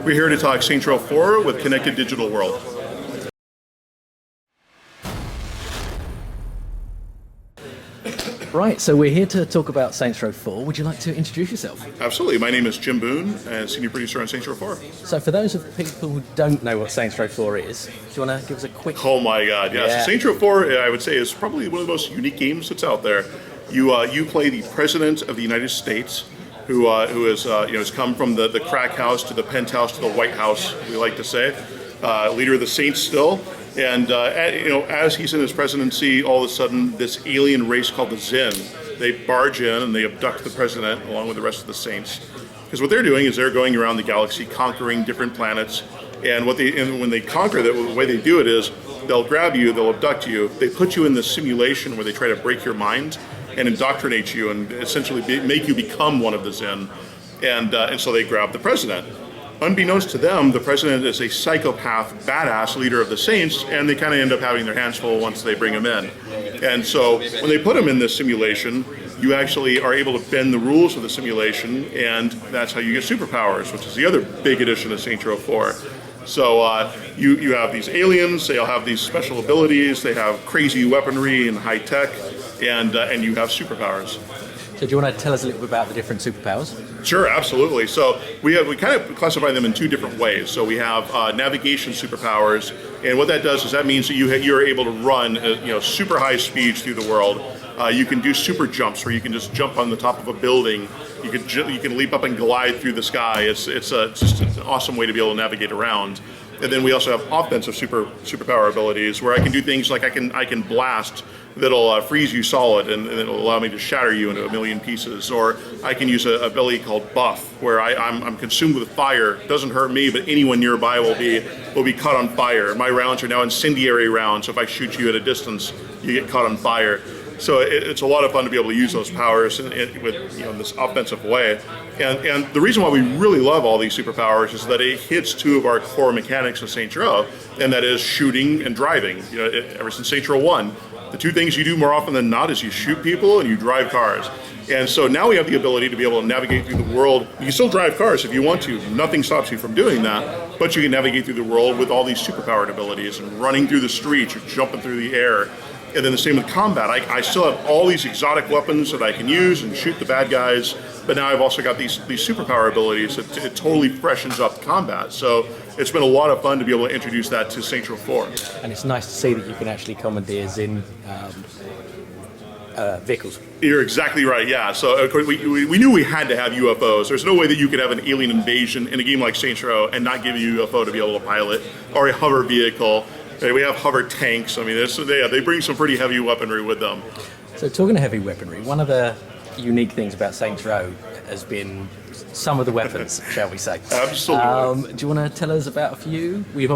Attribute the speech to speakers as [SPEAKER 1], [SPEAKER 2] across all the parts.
[SPEAKER 1] We're here to talk Saints Row 4 with Connected Digital World.
[SPEAKER 2] Right, so we're here to talk about Saints Row 4. Would you like to introduce yourself?
[SPEAKER 1] Absolutely. My name is Jim Boone, Senior Producer on Saints Row 4.
[SPEAKER 2] So for those of people who don't know what Saints Row 4 is, do you want to give us a quick...
[SPEAKER 1] Oh my God, yes.
[SPEAKER 2] Yeah.
[SPEAKER 1] Saints Row 4, I would say, is probably one of the most unique games that's out there. You play the President of the United States, who has come from the crack house to the penthouse to the White House, we like to say. Leader of the Saints still. And as he's in his presidency, all of a sudden, this alien race called the Zen, they barge in and they abduct the president along with the rest of the Saints. Because what they're doing is they're going around the galaxy, conquering different planets. And when they conquer that, the way they do it is they'll grab you, they'll abduct you, they put you in this simulation where they try to break your mind and indoctrinate you and essentially make you become one of the Zen. And so they grab the president. Unbeknownst to them, the president is a psychopath, badass leader of the Saints, and they kind of end up having their hands full once they bring him in. And so when they put him in this simulation, you actually are able to bend the rules of the simulation, and that's how you get superpowers, which is the other big addition of Saints Row 4. So you have these aliens, they all have these special abilities, they have crazy weaponry and high tech, and you have superpowers.
[SPEAKER 2] So do you want to tell us a little bit about the different superpowers?
[SPEAKER 1] Sure, absolutely. So we kind of classify them in two different ways. So we have navigation superpowers, and what that does is that means that you're able to run super high speeds through the world. You can do super jumps where you can just jump on the top of a building. You can leap up and glide through the sky. It's just an awesome way to be able to navigate around. And then we also have offensive superpower abilities where I can do things like I can blast that'll freeze you solid and it'll allow me to shatter you into a million pieces. Or I can use a ability called buff where I'm consumed with fire. It doesn't hurt me, but anyone nearby will be caught on fire. My rounds are now incendiary rounds, so if I shoot you at a distance, you get caught on fire. So it's a lot of fun to be able to use those powers in this offensive way. And the reason why we really love all these superpowers is that it hits two of our core mechanics of Saints Row, and that is shooting and driving. Ever since Saints Row 1, the two things you do more often than not is you shoot people and you drive cars. And so now we have the ability to be able to navigate through the world. You can still drive cars if you want to. Nothing stops you from doing that. But you can navigate through the world with all these superpowered abilities and running through the streets or jumping through the air. And then the same with combat. I still have all these exotic weapons that I can use and shoot the bad guys, but now I've also got these superpower abilities that it totally freshens up combat. So it's been a lot of fun to be able to introduce that to Saints Row 4.
[SPEAKER 2] And it's nice to see that you can actually commandeer Zen vehicles.
[SPEAKER 1] You're exactly right, yeah. So of course, we knew we had to have UFOs. There's no way that you could have an alien invasion in a game like Saints Row and not give you a UFO to be able to pilot, or a hover vehicle. We have hover tanks. I mean, they bring some pretty heavy weaponry with them.
[SPEAKER 2] So talking of heavy weaponry, one of the unique things about Saints Row has been some of the weapons, shall we say.
[SPEAKER 1] Absolutely.
[SPEAKER 2] Do you want to tell us about a few? We've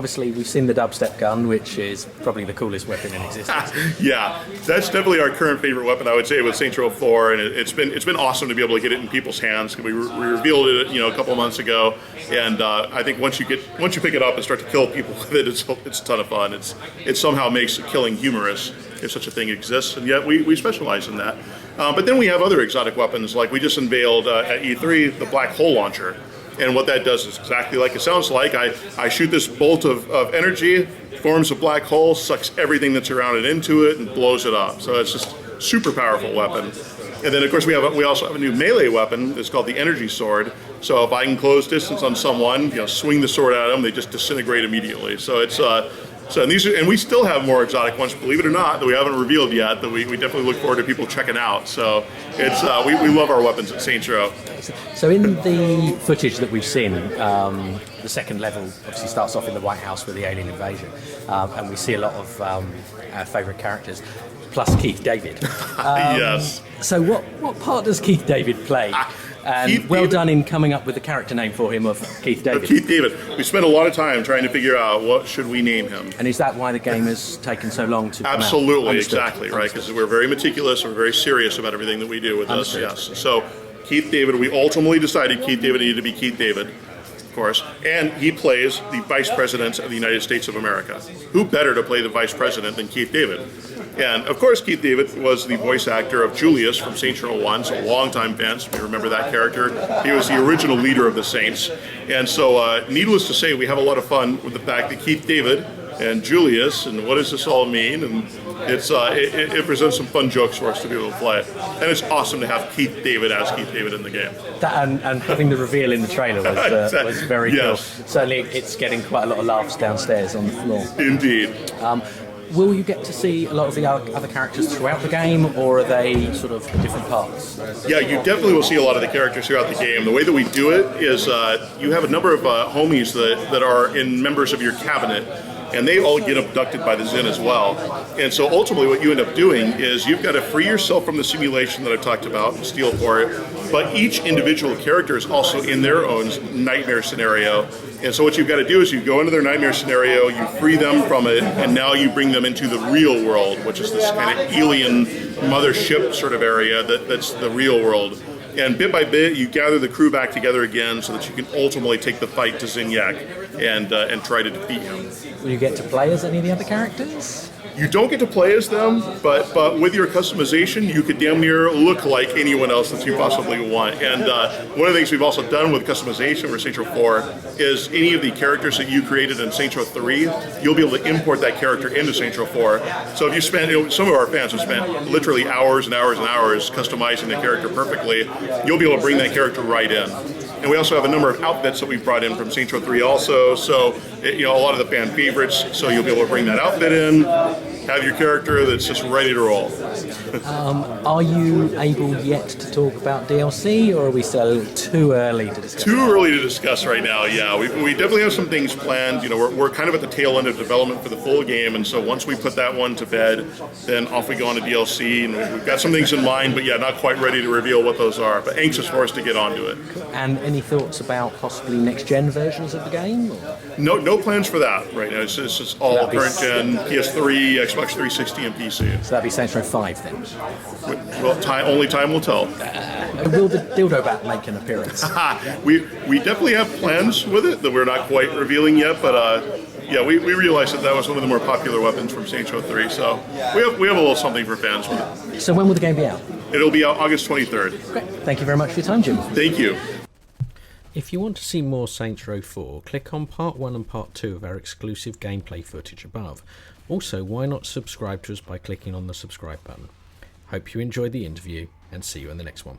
[SPEAKER 2] seen the dubstep gun, which is probably the coolest weapon in existence.
[SPEAKER 1] Yeah, that's definitely our current favorite weapon, I would say, with Saints Row 4, and it's been awesome to be able to get it in people's hands. We revealed it, a couple of months ago, and I think once you pick it up and start to kill people with it, it's a ton of fun. It somehow makes killing humorous, if such a thing exists, and yet we specialize in that. But then we have other exotic weapons, like we just unveiled at E3 the black hole launcher. And what that does is exactly like it sounds like. I shoot this bolt of energy, forms a black hole, sucks everything that's around it into it, and blows it up. So it's just a super powerful weapon. And then, of course, we also have a new melee weapon. It's called the energy sword. So if I can close distance on someone, swing the sword at them, they just disintegrate immediately. So it's and we still have more exotic ones, believe it or not, that we haven't revealed yet, that we definitely look forward to people checking out. So it's we love our weapons at Saints Row.
[SPEAKER 2] So in the footage that we've seen, the second level obviously starts off in the White House with the alien invasion, and we see a lot of our favourite characters, plus Keith David.
[SPEAKER 1] Yes.
[SPEAKER 2] So what part does Keith David play? And
[SPEAKER 1] Keith
[SPEAKER 2] well
[SPEAKER 1] David,
[SPEAKER 2] done in coming up with the character name for him of Keith David.
[SPEAKER 1] Keith David. We spent a lot of time trying to figure out what should we name him.
[SPEAKER 2] And is that why the game has taken so long to come out?
[SPEAKER 1] Absolutely,
[SPEAKER 2] Understood.
[SPEAKER 1] exactly, right? Because we're very meticulous, we're very serious about everything that we do with this. Yes. So Keith David, we ultimately decided Keith David needed to be Keith David. course, and he plays the Vice President of the United States of America. Who better to play the Vice President than Keith David? And of course, Keith David was the voice actor of Julius from Saints Row 1, so longtime fans, if you remember that character. He was the original leader of the Saints. And so, needless to say, we have a lot of fun with the fact that Keith David and Julius, and what does this all mean? And it presents some fun jokes for us to be able to play. And it's awesome to have Keith David as Keith David in the game.
[SPEAKER 2] That, and having the reveal in the trailer was, was very
[SPEAKER 1] Yes.
[SPEAKER 2] cool. Certainly, it's getting quite a lot of laughs downstairs on the floor.
[SPEAKER 1] Indeed.
[SPEAKER 2] Will you get to see a lot of the other characters throughout the game, or are they sort of different parts?
[SPEAKER 1] Yeah, you definitely will see a lot of the characters throughout the game. The way that we do it is you have a number of homies that are in members of your cabinet, and they all get abducted by the Zin as well. And so ultimately what you end up doing is you've got to free yourself from the simulation that I've talked about and steal for it, but each individual character is also in their own nightmare scenario. And so what you've got to do is you go into their nightmare scenario, you free them from it, and now you bring them into the real world, which is this kind of alien mothership sort of area that's the real world. And bit by bit, you gather the crew back together again so that you can ultimately take the fight to Zinyak and try to defeat him.
[SPEAKER 2] Will you get to play as any of the other characters?
[SPEAKER 1] You don't get to play as them, but with your customization, you could damn near look like anyone else that you possibly want. And one of the things we've also done with customization for Saints Row 4 is any of the characters that you created in Saints Row 3, you'll be able to import that character into Saints Row 4. So if you spend, some of our fans have spent literally hours and hours and hours customizing the character perfectly, you'll be able to bring that character right in. And we also have a number of outfits that we've brought in from Saints Row 3 also, so a lot of the fan favorites, so you'll be able to bring that outfit in, have your character that's just ready to roll.
[SPEAKER 2] Are you able yet to talk about DLC, or are we still too early to discuss?
[SPEAKER 1] Too early to discuss right now, yeah. We definitely have some things planned. We're kind of at the tail end of development for the full game, and so once we put that one to bed, then off we go on to DLC, and we've got some things in mind, but yeah, not quite ready to reveal what those are, but anxious for us to get onto it.
[SPEAKER 2] And any thoughts about possibly next-gen versions of the game? Or?
[SPEAKER 1] No plans for that right now. It's just all current-gen, PS3, Xbox 360, and PC.
[SPEAKER 2] So that'd be Saints Row 5 then?
[SPEAKER 1] Well, only time will tell.
[SPEAKER 2] Will the dildo bat make an appearance?
[SPEAKER 1] We definitely have plans with it that we're not quite revealing yet, but yeah, we realized that was one of the more popular weapons from Saints Row 3, so we have a little something for fans with it.
[SPEAKER 2] So when will the game be out?
[SPEAKER 1] It'll be out August 23rd.
[SPEAKER 2] Great. Thank you very much for your time, Jim.
[SPEAKER 1] Thank you.
[SPEAKER 3] If you want to see more Saints Row 4, click on Part 1 and Part 2 of our exclusive gameplay footage above. Also, why not subscribe to us by clicking on the subscribe button. Hope you enjoyed the interview, and see you in the next one.